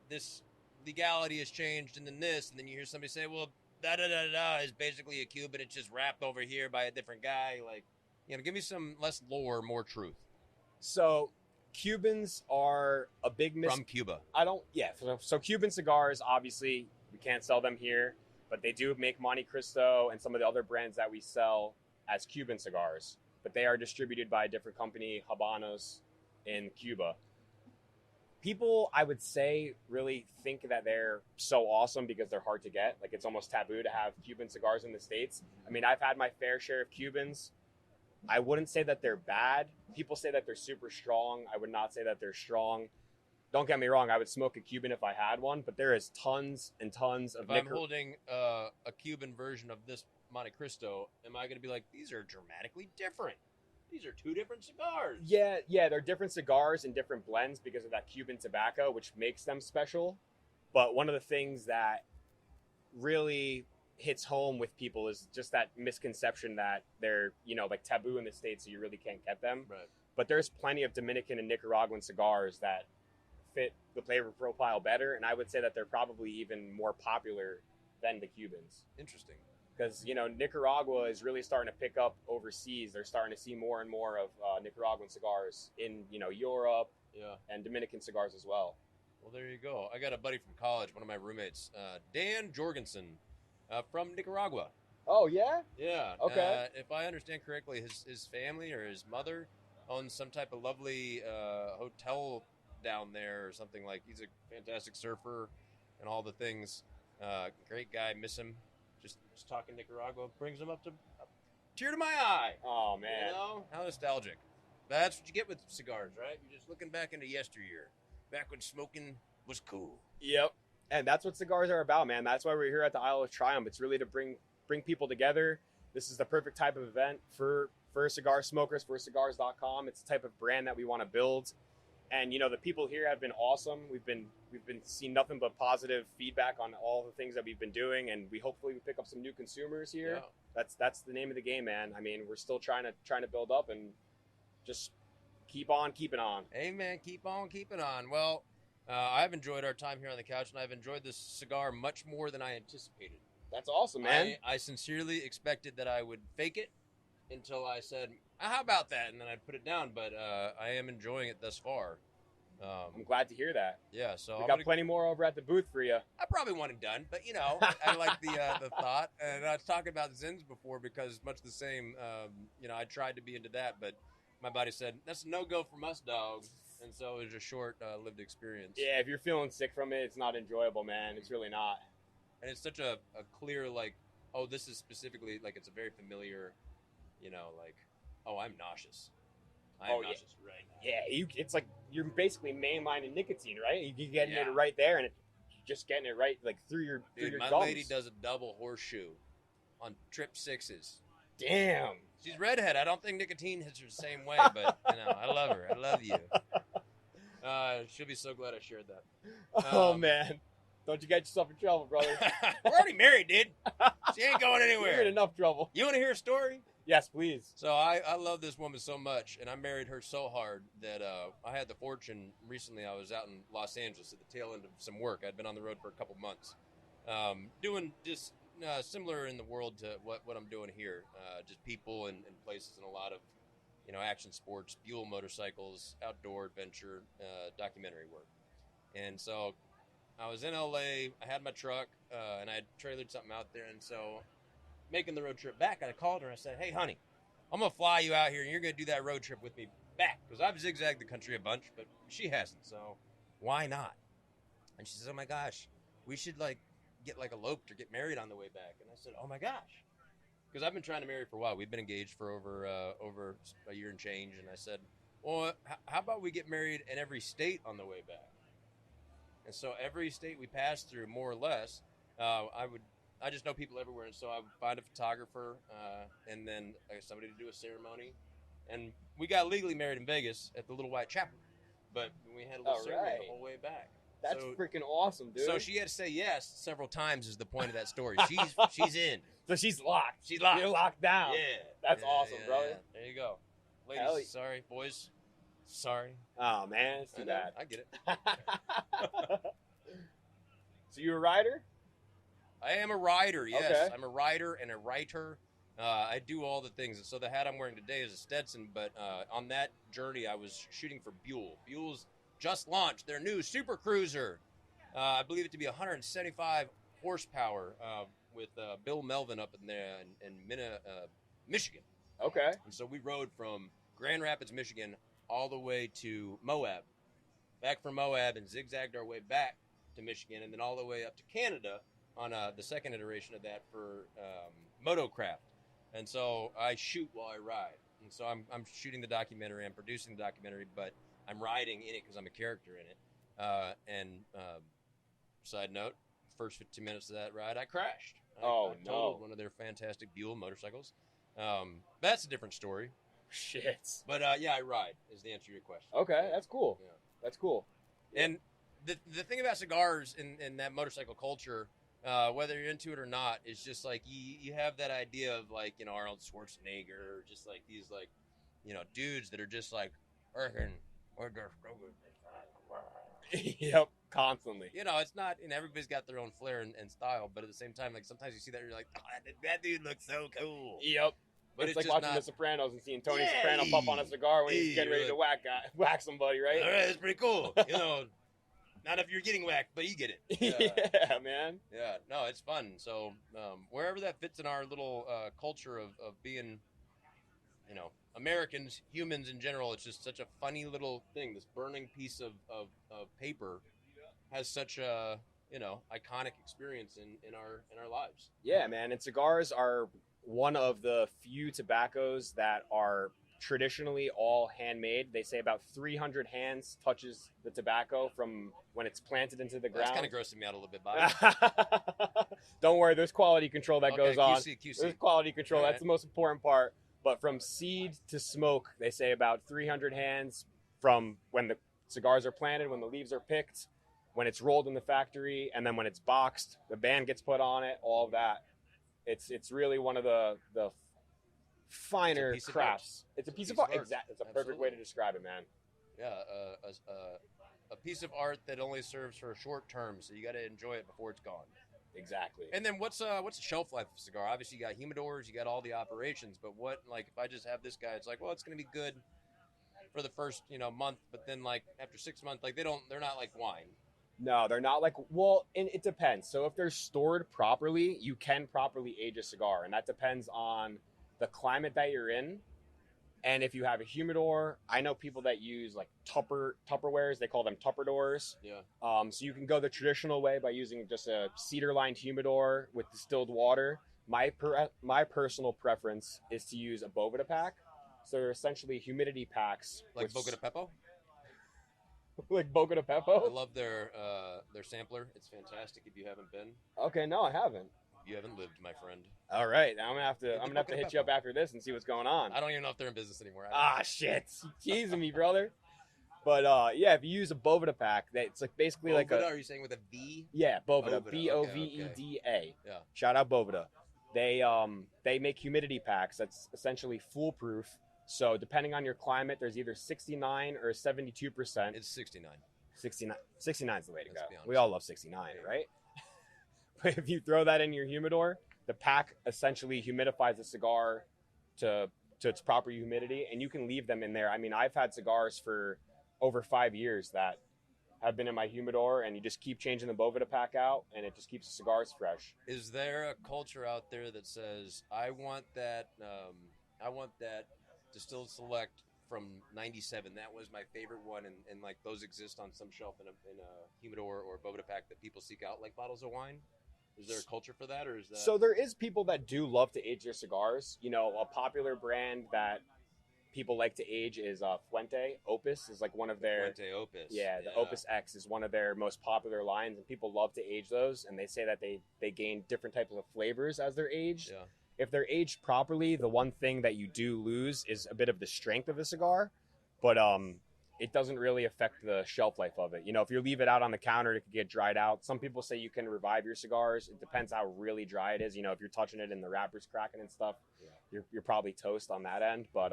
[SPEAKER 1] this legality has changed and then this, and then you hear somebody say, well, da-da-da-da is basically a Cuban. It's just wrapped over here by a different guy. Like, give me some less lore, more truth.
[SPEAKER 2] So Cubans are a big
[SPEAKER 1] from Cuba.
[SPEAKER 2] So Cuban cigars, obviously, we can't sell them here, but they do make Monte Cristo and some of the other brands that we sell as Cuban cigars. But they are distributed by a different company, Habanos, in Cuba. People, I would say, really think that they're so awesome because they're hard to get. Like, it's almost taboo to have Cuban cigars in the States. I mean, I've had my fair share of Cubans. I wouldn't say that they're bad. People say that they're super strong. I would not say that they're strong. Don't get me wrong. I would smoke a Cuban if I had one, but there is tons and tons of...
[SPEAKER 1] If I'm holding a Cuban version of this Monte Cristo, am I going to be like, these are dramatically different? These are two different cigars.
[SPEAKER 2] Yeah, they're different cigars and different blends because of that Cuban tobacco, which makes them special. But one of the things that really hits home with people is just that misconception that they're, like taboo in the States, so you really can't get them.
[SPEAKER 1] Right.
[SPEAKER 2] But there's plenty of Dominican and Nicaraguan cigars that fit the flavor profile better, and I would say that they're probably even more popular than the Cubans.
[SPEAKER 1] Interesting.
[SPEAKER 2] Because, Nicaragua is really starting to pick up overseas. They're starting to see more and more of Nicaraguan cigars in, Europe and Dominican cigars as well.
[SPEAKER 1] Well, there you go. I got a buddy from college, one of my roommates, Dan Jorgensen from Nicaragua.
[SPEAKER 2] Oh, yeah?
[SPEAKER 1] Yeah.
[SPEAKER 2] Okay.
[SPEAKER 1] If I understand correctly, his family or his mother owns some type of lovely hotel down there or something. Like, he's a fantastic surfer and all the things. Great guy. Miss him. Just talking Nicaragua brings them up to tear to my eye.
[SPEAKER 2] Oh, man.
[SPEAKER 1] How nostalgic. That's what you get with cigars, right? You're just looking back into yesteryear, back when smoking was cool.
[SPEAKER 2] Yep. And that's what cigars are about, man. That's why we're here at the Isle of Triumph. It's really to bring people together. This is the perfect type of event for cigar smokers, for cigars.com. It's the type of brand that we want to build. And, you know, the people here have been awesome. We've been seeing nothing but positive feedback on all the things that we've been doing, and we pick up some new consumers here. Yeah. That's the name of the game, man. I mean, we're still trying to build up and just keep on keeping on.
[SPEAKER 1] Hey, man, keep on keeping on. Well, I've enjoyed our time here on the couch, and I've enjoyed this cigar much more than I anticipated.
[SPEAKER 2] That's awesome, man.
[SPEAKER 1] I sincerely expected that I would fake it until I said, how about that? And then I'd put it down, but I am enjoying it thus far.
[SPEAKER 2] I'm glad to hear that.
[SPEAKER 1] Yeah, so
[SPEAKER 2] we got plenty more over at the booth for you.
[SPEAKER 1] I probably want it done, but, you know, I like the thought. And I was talking about Zins before because much the same, you know, I tried to be into that, but my buddy said, that's a no-go from us, dog. And so it was a short-lived experience.
[SPEAKER 2] Yeah, if you're feeling sick from it, it's not enjoyable, man. It's really not.
[SPEAKER 1] And it's such a clear, like, oh, this is specifically, like, it's a very familiar, you know, like, oh, I'm nauseous. I'm nauseous right now.
[SPEAKER 2] Yeah, it's like you're basically mainlining nicotine, right? You're getting it right there, and you're just getting it right, like, through your
[SPEAKER 1] my
[SPEAKER 2] gums.
[SPEAKER 1] lady does a double horseshoe on trip 6s.
[SPEAKER 2] Damn.
[SPEAKER 1] She's redhead. I don't think nicotine hits her the same way, but, you know, I love her. I love you. She'll be so glad I shared that.
[SPEAKER 2] Oh, man. Don't you get yourself in trouble, brother.
[SPEAKER 1] We're already married, dude. She ain't going anywhere.
[SPEAKER 2] You're in enough trouble.
[SPEAKER 1] You want to hear a story?
[SPEAKER 2] Yes, please.
[SPEAKER 1] So I love this woman so much, and I married her so hard that I had the fortune recently. I was out in Los Angeles at the tail end of some work. I'd been on the road for a couple months, doing just similar in the world to what I'm doing here. Just people and places and a lot of, you know, action sports, Buell motorcycles, outdoor adventure, documentary work. And so I was in LA, I had my truck, and I had trailered something out there, and so making the road trip back, I called her and I said, hey, honey, I'm going to fly you out here, and you're going to do that road trip with me back, because I've zigzagged the country a bunch, but she hasn't, so why not? And she says, oh, my gosh, we should, like, get, like, eloped or get married on the way back. And I said, oh, my gosh, because I've been trying to marry for a while. We've been engaged for over a year and change, and I said, well, how about we get married in every state on the way back? And so every state we passed through, more or less, I just know people everywhere, and so I would find a photographer and then somebody to do a ceremony. And we got legally married in Vegas at the Little White Chapel, but we had a little ceremony the whole way back.
[SPEAKER 2] That's freaking awesome, dude.
[SPEAKER 1] So she had to say yes several times is the point of that story. She's in.
[SPEAKER 2] So she's locked.
[SPEAKER 1] She's locked.
[SPEAKER 2] You're locked down.
[SPEAKER 1] Yeah.
[SPEAKER 2] That's awesome, brother.
[SPEAKER 1] Yeah. There you go. Ladies, sorry. Boys, sorry.
[SPEAKER 2] Oh, man. It's too bad.
[SPEAKER 1] I get it.
[SPEAKER 2] So you a writer?
[SPEAKER 1] I am a writer, yes.
[SPEAKER 2] Okay.
[SPEAKER 1] I'm a writer and a writer. I do all the things. So the hat I'm wearing today is a Stetson, but on that journey, I was shooting for Buell. Buell's just launched their new Super Cruiser. I believe it to be 175 horsepower with Bill Melvin up in there in Michigan.
[SPEAKER 2] Okay.
[SPEAKER 1] And so we rode from Grand Rapids, Michigan, all the way to Moab. Back from Moab and zigzagged our way back to Michigan, and then all the way up to Canada on the second iteration of that for Motocraft. And so I shoot while I ride. And so I'm shooting the documentary, I'm producing the documentary, but I'm riding in it because I'm a character in it. Side note, first 15 minutes of that ride, I crashed. I totaled one of their fantastic Buell motorcycles. That's a different story.
[SPEAKER 2] Shit.
[SPEAKER 1] But yeah, I ride is the answer to your question.
[SPEAKER 2] Okay, that's cool.
[SPEAKER 1] Yeah.
[SPEAKER 2] That's cool.
[SPEAKER 1] And the thing about cigars in that motorcycle culture, whether you're into it or not, is just like you have that idea of like, you know, Arnold Schwarzenegger, or just like these like, you know, dudes that are just like,
[SPEAKER 2] yep, constantly.
[SPEAKER 1] You know, it's not, and everybody's got their own flair and style, but at the same time, like sometimes you see that you're like, oh, that dude looks so cool.
[SPEAKER 2] Yep. But it's like watching The Sopranos and seeing Tony Soprano puff on a cigar when he's getting ready to whack somebody, right?
[SPEAKER 1] All right, that's pretty cool. You know, not if you're getting whacked, but you get it.
[SPEAKER 2] Yeah, man.
[SPEAKER 1] Yeah, no, it's fun. So wherever that fits in our little culture of being, you know, Americans, humans in general, it's just such a funny little thing. This burning piece of paper has such a, you know, iconic experience in our lives.
[SPEAKER 2] Yeah, man. And cigars are one of the few tobaccos that are traditionally all handmade. They say about 300 hands touches the tobacco from when it's planted into the ground.
[SPEAKER 1] That's kind of grossing me out a little bit, Bobby.
[SPEAKER 2] Don't worry, there's quality control that goes on.
[SPEAKER 1] QC.
[SPEAKER 2] There's quality control.
[SPEAKER 1] All
[SPEAKER 2] That's the most important part. But from seed to smoke, they say about 300 hands from when the cigars are planted, when the leaves are picked, when it's rolled in the factory, and then when it's boxed, the band gets put on it, all of that. It's really one of the finer crafts. It's a piece of art. Exactly. It's a perfect way to describe it, man.
[SPEAKER 1] Yeah, a piece of art that only serves for a short term, so you got to enjoy it before it's gone.
[SPEAKER 2] Exactly.
[SPEAKER 1] And then what's the shelf life of a cigar? Obviously, you got humidors, you got all the operations, but what, like, if I just have this guy, it's like, well, it's going to be good for the first, month, but then, like, after 6 months, like, they're not like wine.
[SPEAKER 2] No, they're not like, well, and it depends. So if they're stored properly, you can properly age a cigar, and that depends on the climate that you're in. And if you have a humidor, I know people that use like Tupperwares, they call them Tupperdors.
[SPEAKER 1] Yeah.
[SPEAKER 2] So you can go the traditional way by using just a cedar-lined humidor with distilled water. My personal preference is to use a Boveda pack. So they're essentially humidity packs.
[SPEAKER 1] Like Boca de Pepo?
[SPEAKER 2] Like Boca de Pepo?
[SPEAKER 1] I love their sampler. It's fantastic if you haven't been.
[SPEAKER 2] Okay, no, I haven't.
[SPEAKER 1] You haven't lived, my friend.
[SPEAKER 2] All right, now I'm gonna have to hit you up after this and see what's going on.
[SPEAKER 1] I don't even know if they're in business anymore.
[SPEAKER 2] Shit, you teasing me, brother. But yeah, if you use a Boveda pack, it's like basically
[SPEAKER 1] Boveda,
[SPEAKER 2] like a.
[SPEAKER 1] Are you saying with a V?
[SPEAKER 2] Yeah, Boveda.
[SPEAKER 1] Boveda.
[SPEAKER 2] Boveda.
[SPEAKER 1] Yeah.
[SPEAKER 2] Shout out Boveda. They make humidity packs that's essentially foolproof. So depending on your climate, there's either 69 or 72%.
[SPEAKER 1] It's 69.
[SPEAKER 2] 69 is the way to go.
[SPEAKER 1] Honest.
[SPEAKER 2] We all love 69, right? But if you throw that in your humidor, the pack essentially humidifies the cigar to its proper humidity, and you can leave them in there. I mean, I've had cigars for over 5 years that have been in my humidor, and you just keep changing the Boveda pack out, and it just keeps the cigars fresh.
[SPEAKER 1] Is there a culture out there that says, I want that Distilled Select from 97. That was my favorite one, and like those exist on some shelf in a humidor or Boveda pack that people seek out like bottles of wine? Is there a culture for that, or is that?
[SPEAKER 2] So there is people that do love to age their cigars. A popular brand that people like to age is Fuente. Opus is like one of their.
[SPEAKER 1] Fuente Opus.
[SPEAKER 2] Yeah, the Opus X is one of their most popular lines, and people love to age those. And they say that they gain different types of flavors as they're aged.
[SPEAKER 1] Yeah.
[SPEAKER 2] If they're aged properly, the one thing that you do lose is a bit of the strength of the cigar, but it doesn't really affect the shelf life of it. If you leave it out on the counter, it could get dried out. Some people say you can revive your cigars. It depends how really dry it is. If you're touching it and the wrapper's cracking and stuff, you're probably toast on that end. But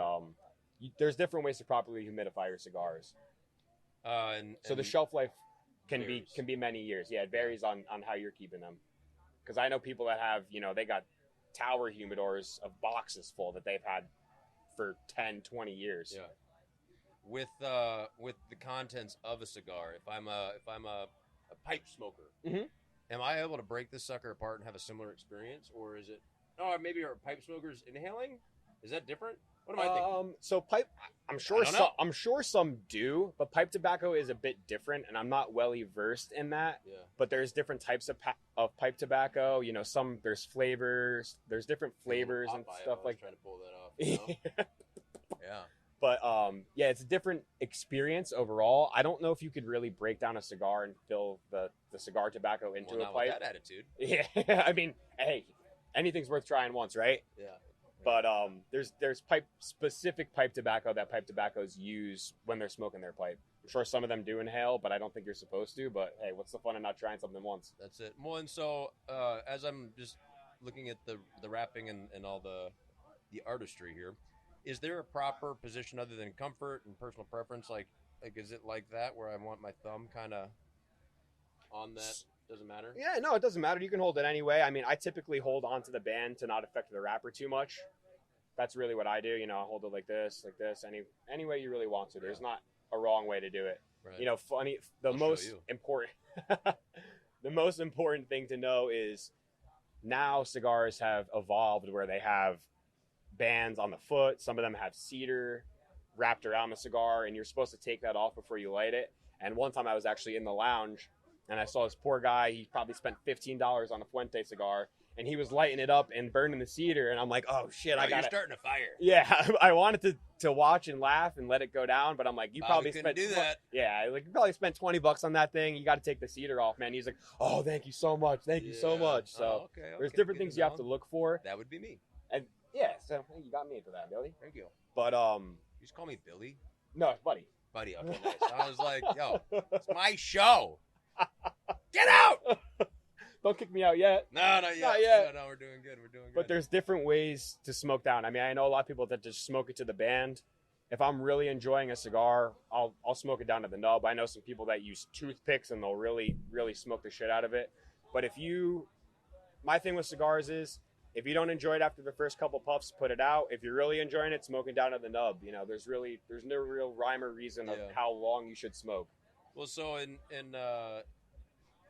[SPEAKER 2] there's different ways to properly humidify your cigars. So the shelf life can be many years. Yeah, it varies on how you're keeping them. Because I know people that have, they got tower humidors of boxes full that they've had for 10, 20 years.
[SPEAKER 1] Yeah. With the contents of a cigar, if I'm a pipe smoker,
[SPEAKER 2] mm-hmm.
[SPEAKER 1] Am I able to break this sucker apart and have a similar experience, or is it? Oh, maybe are pipe smokers inhaling? Is that different? What am I thinking?
[SPEAKER 2] So pipe, I'm sure some do, but pipe tobacco is a bit different, and I'm not well versed in that.
[SPEAKER 1] Yeah.
[SPEAKER 2] But there's different types of pipe tobacco. There's flavors, there's different flavors and stuff like.
[SPEAKER 1] Trying to pull that off. Yeah.
[SPEAKER 2] But yeah, it's a different experience overall. I don't know if you could really break down a cigar and fill the cigar tobacco into a pipe.
[SPEAKER 1] With that attitude.
[SPEAKER 2] Yeah, I mean, hey, anything's worth trying once, right?
[SPEAKER 1] Yeah.
[SPEAKER 2] But there's specific pipe tobacco that pipe tobaccos use when they're smoking their pipe. I'm sure some of them do inhale, but I don't think you're supposed to. But hey, what's the fun in not trying something once?
[SPEAKER 1] That's it. Well, and so as I'm just looking at the wrapping and all the artistry here, is there a proper position other than comfort and personal preference? Like is it like that where I want my thumb kind of on that? Doesn't matter?
[SPEAKER 2] Yeah, no, it doesn't matter. You can hold it anyway. I mean, I typically hold onto the band to not affect the wrapper too much. That's really what I do. I hold it like this, any way you really want to. There's not a wrong way to do it.
[SPEAKER 1] Right.
[SPEAKER 2] Funny. The most important thing to know is now cigars have evolved where they have bands on the foot. Some of them have cedar wrapped around the cigar, and you're supposed to take that off before you light it. And one time I was actually in the lounge, and I saw this poor guy. He probably spent $15 on a Fuente cigar, and he was lighting it up and burning the cedar. And I'm like, oh shit,
[SPEAKER 1] you're starting a fire.
[SPEAKER 2] Yeah, I wanted to watch and laugh and let it go down. But I'm like, you probably
[SPEAKER 1] couldn't
[SPEAKER 2] spent
[SPEAKER 1] do that.
[SPEAKER 2] Yeah, like you probably spent $20 on that thing. You got to take the cedar off, man. He's like, oh, thank you so much, thank you so much. So there's different things you have to look for.
[SPEAKER 1] That would be me.
[SPEAKER 2] And yeah, so hey, you got me into that, Billy.
[SPEAKER 1] Thank you.
[SPEAKER 2] But
[SPEAKER 1] you just call me Billy.
[SPEAKER 2] No, it's Buddy.
[SPEAKER 1] Buddy, okay, nice. I was like, yo, it's my show. Get out!
[SPEAKER 2] Don't kick me out yet.
[SPEAKER 1] No, not yet.
[SPEAKER 2] Not yet.
[SPEAKER 1] No, we're doing good. We're doing good.
[SPEAKER 2] But there's different ways to smoke down. I mean, I know a lot of people that just smoke it to the band. If I'm really enjoying a cigar, I'll smoke it down to the nub. I know some people that use toothpicks and they'll really, really smoke the shit out of it. But my thing with cigars is, if you don't enjoy it after the first couple puffs, put it out. If you're really enjoying it, smoke it down to the nub. You know, there's no real rhyme or reason of how long you should smoke.
[SPEAKER 1] Well, so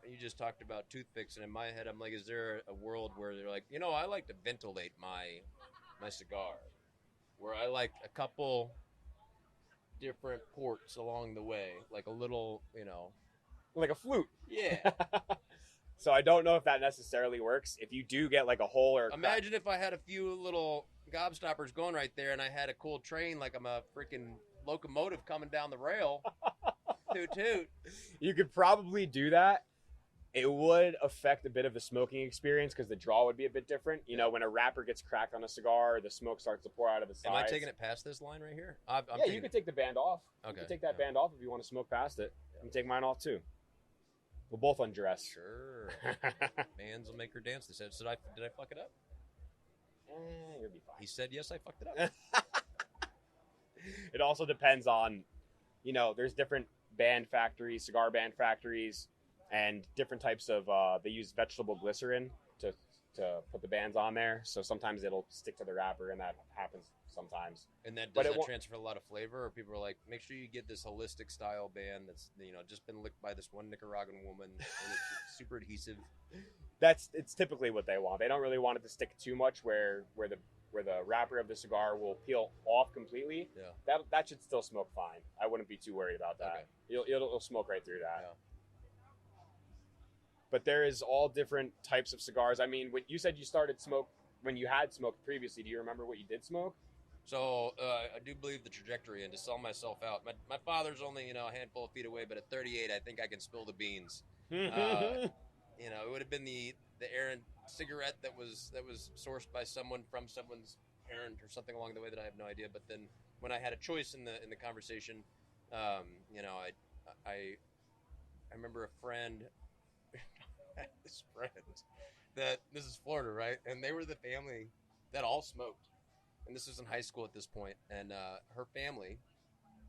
[SPEAKER 1] you just talked about toothpicks, and in my head, I'm like, is there a world where they're like, I like to ventilate my cigar, where I like a couple different ports along the way, like a little,
[SPEAKER 2] like a flute.
[SPEAKER 1] Yeah.
[SPEAKER 2] So I don't know if that necessarily works. If you do get like a hole or
[SPEAKER 1] imagine if I had a few little gobstoppers going right there, and I had a cool train like I'm a freaking locomotive coming down the rail. Toot toot.
[SPEAKER 2] You could probably do that. It would affect a bit of the smoking experience because the draw would be a bit different. When a wrapper gets cracked on a cigar, the smoke starts to pour out of the sides.
[SPEAKER 1] Am I taking it past this line right here?
[SPEAKER 2] You can take the band off. Okay. You can take that band off if you want to smoke past it. You can take mine off too. We'll both undress.
[SPEAKER 1] Sure. Bands will make her dance. They said, did I fuck it up?
[SPEAKER 2] You'll be fine.
[SPEAKER 1] He said, yes, I fucked it up.
[SPEAKER 2] It also depends on, there's different cigar band factories, and different types of, they use vegetable glycerin to put the bands on there. So sometimes it'll stick to the wrapper, and that happens sometimes.
[SPEAKER 1] And does that transfer a lot of flavor? Or people are like, make sure you get this holistic style band that's, just been licked by this one Nicaraguan woman, and it's super adhesive.
[SPEAKER 2] It's typically what they want. They don't really want it to stick too much where the wrapper of the cigar will peel off completely. Yeah. That should still smoke fine. I wouldn't be too worried about that. Okay. It'll smoke right through that. Yeah. But there is all different types of cigars. I mean, when you said you started smoke when you had smoked previously, do you remember what you did smoke?
[SPEAKER 1] So I do believe the trajectory, and to sell myself out. My father's only a handful of feet away, but at 38, I think I can spill the beans. It would have been the errant cigarette that was sourced by someone from someone's parent or something along the way that I have no idea. But then when I had a choice in the conversation, I remember a friend. This friend this is Florida, right? And they were the family that all smoked, and this was in high school at this point. And her family,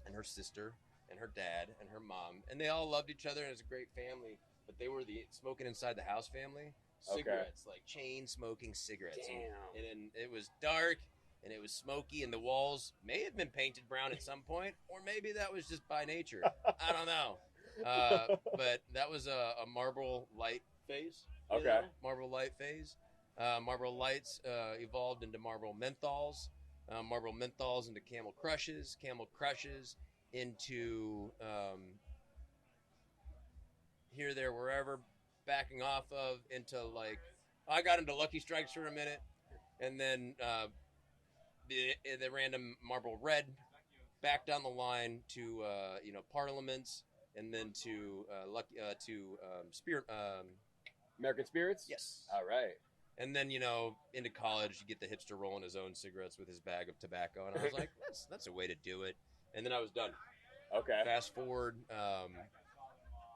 [SPEAKER 1] and her sister, and her dad, and her mom, and they all loved each other, and it was a great family. But they were the smoking inside the house family. Cigarettes, like chain smoking cigarettes.
[SPEAKER 2] Damn.
[SPEAKER 1] And it was dark, and it was smoky, and the walls may have been painted brown at some point, or maybe that was just by nature. I don't know. But that was a Marlboro Light phase.
[SPEAKER 2] Okay.
[SPEAKER 1] Marlboro Light phase. Marlboro Lights evolved into Marlboro Menthols. Marlboro Menthols into Camel Crushes. Camel Crushes into here, there, wherever, backing off of into I got into Lucky Strikes for a minute, and then the random Marlboro Red, back down the line to Parliaments, and then to Spirit.
[SPEAKER 2] American Spirits?
[SPEAKER 1] Yes.
[SPEAKER 2] All right.
[SPEAKER 1] And then, into college, you get the hipster rolling his own cigarettes with his bag of tobacco. And I was like, that's a way to do it. And then I was done. Okay. Fast forward,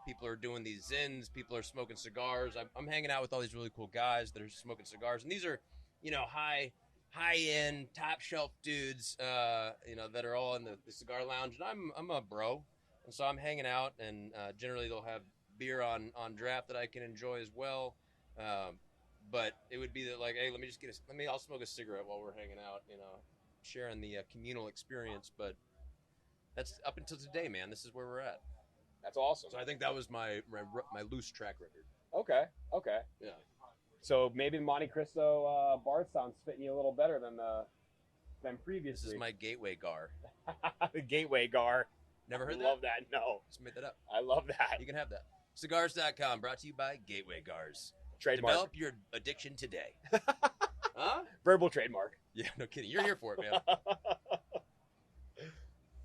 [SPEAKER 1] people are doing these zins. People are smoking cigars. I'm hanging out with all these really cool guys that are smoking cigars. And these are, high-end, top-shelf dudes, that are all in the cigar lounge. And I'm a bro. And so I'm hanging out, and generally they'll have beer on draft that I can enjoy as well. But it would be that hey, I'll smoke a cigarette while we're hanging out, sharing the communal experience. But that's up until today, man. This is where we're at.
[SPEAKER 2] That's awesome.
[SPEAKER 1] So I think that was my loose track record.
[SPEAKER 2] Okay.
[SPEAKER 1] Yeah.
[SPEAKER 2] So maybe Monte Cristo Bardstown's fitting you a little better than previously.
[SPEAKER 1] This is my gateway gar.
[SPEAKER 2] The gateway gar.
[SPEAKER 1] Never heard that?
[SPEAKER 2] I love that. No.
[SPEAKER 1] Just made that up.
[SPEAKER 2] I love that.
[SPEAKER 1] You can have that. Cigars.com, brought to you by Gateway Gars.
[SPEAKER 2] Trademark.
[SPEAKER 1] Develop your addiction today. Huh?
[SPEAKER 2] Verbal trademark.
[SPEAKER 1] Yeah, no kidding. You're here for it, man.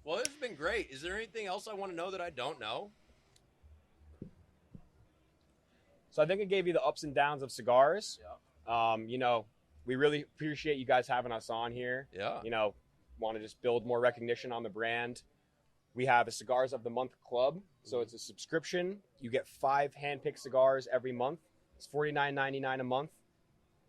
[SPEAKER 1] Well, this has been great. Is there anything else I want to know that I don't know?
[SPEAKER 2] So I think I gave you the ups and downs of cigars.
[SPEAKER 1] Yeah.
[SPEAKER 2] You know, we really appreciate you guys having us on here.
[SPEAKER 1] Yeah.
[SPEAKER 2] You know, want to just build more recognition on the brand. We have a Cigars of the Month club. So it's a subscription. You get 5 hand-picked cigars every month. It's $49.99 a month.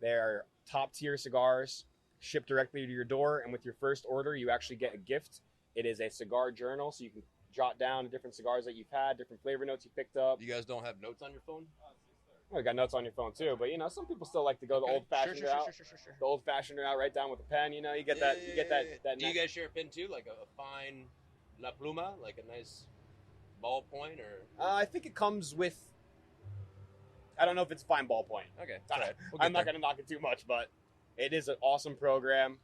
[SPEAKER 2] They're top-tier cigars shipped directly to your door. And with your first order, you actually get a gift. It is a cigar journal, so you can jot down the different cigars that you've had, different flavor notes you picked up.
[SPEAKER 1] You guys don't have notes on your phone?
[SPEAKER 2] Well, you got notes on your phone too, but you know, some people still like to go the old-fashioned route.
[SPEAKER 1] Sure.
[SPEAKER 2] The old-fashioned route, write down with a pen. You know, you get that. You get that.
[SPEAKER 1] Do you guys share a pen too, like a fine La Pluma, like a nice ballpoint, or?
[SPEAKER 2] I think it comes with. I don't know if it's a fine ballpoint.
[SPEAKER 1] Okay,
[SPEAKER 2] I'm not going to knock it too much, but it is an awesome program.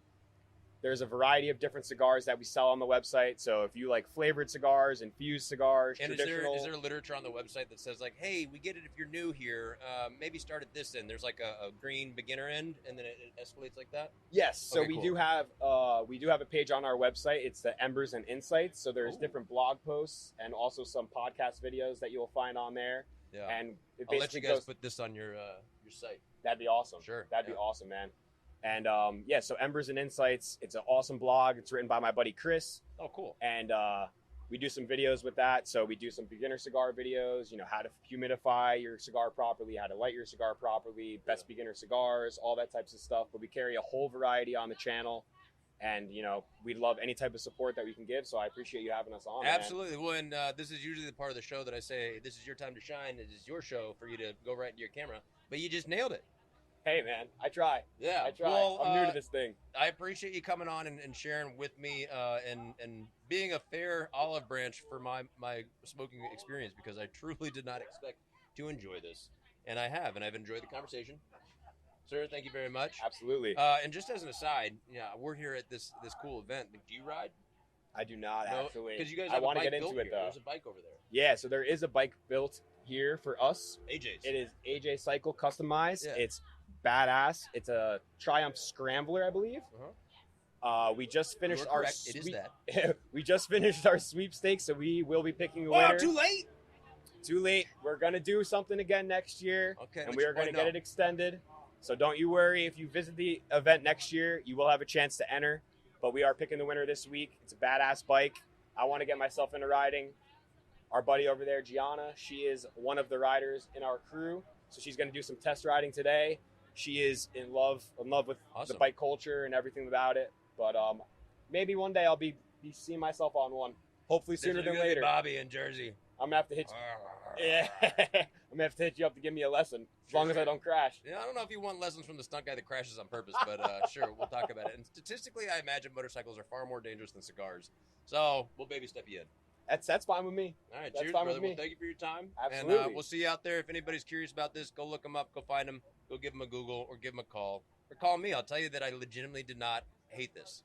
[SPEAKER 2] There's a variety of different cigars that we sell on the website. So if you like flavored cigars, infused cigars,
[SPEAKER 1] and
[SPEAKER 2] traditional.
[SPEAKER 1] Is there literature on the website that says like, hey, we get it if you're new here, maybe start at this end. There's like a green beginner end, and then it escalates like that?
[SPEAKER 2] Yes. So
[SPEAKER 1] Okay,
[SPEAKER 2] we
[SPEAKER 1] cool.
[SPEAKER 2] do have a page on our website. It's the Embers and Insights. So there's different blog posts and also some podcast videos that you'll find on there.
[SPEAKER 1] Yeah.
[SPEAKER 2] And it
[SPEAKER 1] I'll let
[SPEAKER 2] basically
[SPEAKER 1] you guys
[SPEAKER 2] goes,
[SPEAKER 1] put this on your site.
[SPEAKER 2] That'd be awesome.
[SPEAKER 1] Sure.
[SPEAKER 2] That'd be
[SPEAKER 1] Yeah.
[SPEAKER 2] awesome, man. And so Embers and Insights, it's an awesome blog. It's written by my buddy Chris.
[SPEAKER 1] Oh, cool.
[SPEAKER 2] And we do some videos with that. So we do some beginner cigar videos, you know, how to humidify your cigar properly, how to light your cigar properly, best beginner cigars, all that types of stuff. But we carry a whole variety on the channel. And, you know, we'd love any type of support that we can give. So I appreciate you having us on.
[SPEAKER 1] Absolutely. Well, and this is usually the part of the show that I say, this is your time to shine. It is your show for you to go right into your camera. But you just nailed it.
[SPEAKER 2] Hey, man, I try.
[SPEAKER 1] Yeah.
[SPEAKER 2] I try.
[SPEAKER 1] Well,
[SPEAKER 2] I'm new to this thing.
[SPEAKER 1] I appreciate you coming on and sharing with me and being a fair olive branch for my smoking experience, because I truly did not expect to enjoy this. And I have, and I've enjoyed the conversation. Sir, thank you very much.
[SPEAKER 2] Absolutely.
[SPEAKER 1] And just as an aside, yeah, we're here at this cool event. Do you ride?
[SPEAKER 2] I do not, actually.
[SPEAKER 1] Because you guys
[SPEAKER 2] I
[SPEAKER 1] have a
[SPEAKER 2] want to
[SPEAKER 1] bike
[SPEAKER 2] get into
[SPEAKER 1] built
[SPEAKER 2] it,
[SPEAKER 1] here.
[SPEAKER 2] though.
[SPEAKER 1] There's a bike over there.
[SPEAKER 2] Yeah, so there is a bike built here for us.
[SPEAKER 1] AJ's.
[SPEAKER 2] It is AJ Cycle customized.
[SPEAKER 1] Yeah.
[SPEAKER 2] It's badass. It's a Triumph Scrambler, I believe. We just finished
[SPEAKER 1] You're
[SPEAKER 2] our
[SPEAKER 1] correct. It is that.
[SPEAKER 2] we just finished our sweepstakes, so we will be picking a
[SPEAKER 1] Oh,
[SPEAKER 2] winner.
[SPEAKER 1] too late.
[SPEAKER 2] Too late. We're gonna do something again next year,
[SPEAKER 1] Okay.
[SPEAKER 2] and we are gonna get it extended. So don't you worry. If you visit the event next year, you will have a chance to enter. But we are picking the winner this week. It's a badass bike. I want to get myself into riding. Our buddy over there, Gianna, she is one of the riders in our crew, so she's going to do some test riding today. She is in love with
[SPEAKER 1] Awesome.
[SPEAKER 2] the bike culture and everything about it. But maybe one day I'll be seeing myself on one. Hopefully sooner than later.
[SPEAKER 1] Bobby in Jersey.
[SPEAKER 2] I'm gonna have to hit. Yeah, I'm gonna have to hit you up to give me a lesson, as long as I don't crash.
[SPEAKER 1] Yeah, I don't know if you want lessons from the stunt guy that crashes on purpose, but sure, we'll talk about it. And statistically, I imagine motorcycles are far more dangerous than cigars. So we'll baby step you in.
[SPEAKER 2] That's fine with me.
[SPEAKER 1] All right,
[SPEAKER 2] That's
[SPEAKER 1] cheers,
[SPEAKER 2] fine
[SPEAKER 1] brother.
[SPEAKER 2] with me.
[SPEAKER 1] Well, thank you for your time.
[SPEAKER 2] Absolutely.
[SPEAKER 1] And we'll see you out there. If anybody's curious about this, go look them up, go find them, go give them a Google, or give them a call. Or call me. I'll tell you that I legitimately did not hate this,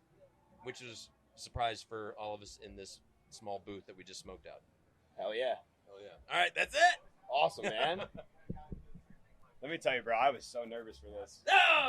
[SPEAKER 1] which is a surprise for all of us in this small booth that we just smoked out.
[SPEAKER 2] Hell yeah.
[SPEAKER 1] Oh, yeah. All right, that's it.
[SPEAKER 2] Awesome, man. Let me tell you, bro, I was so nervous for this.
[SPEAKER 1] No!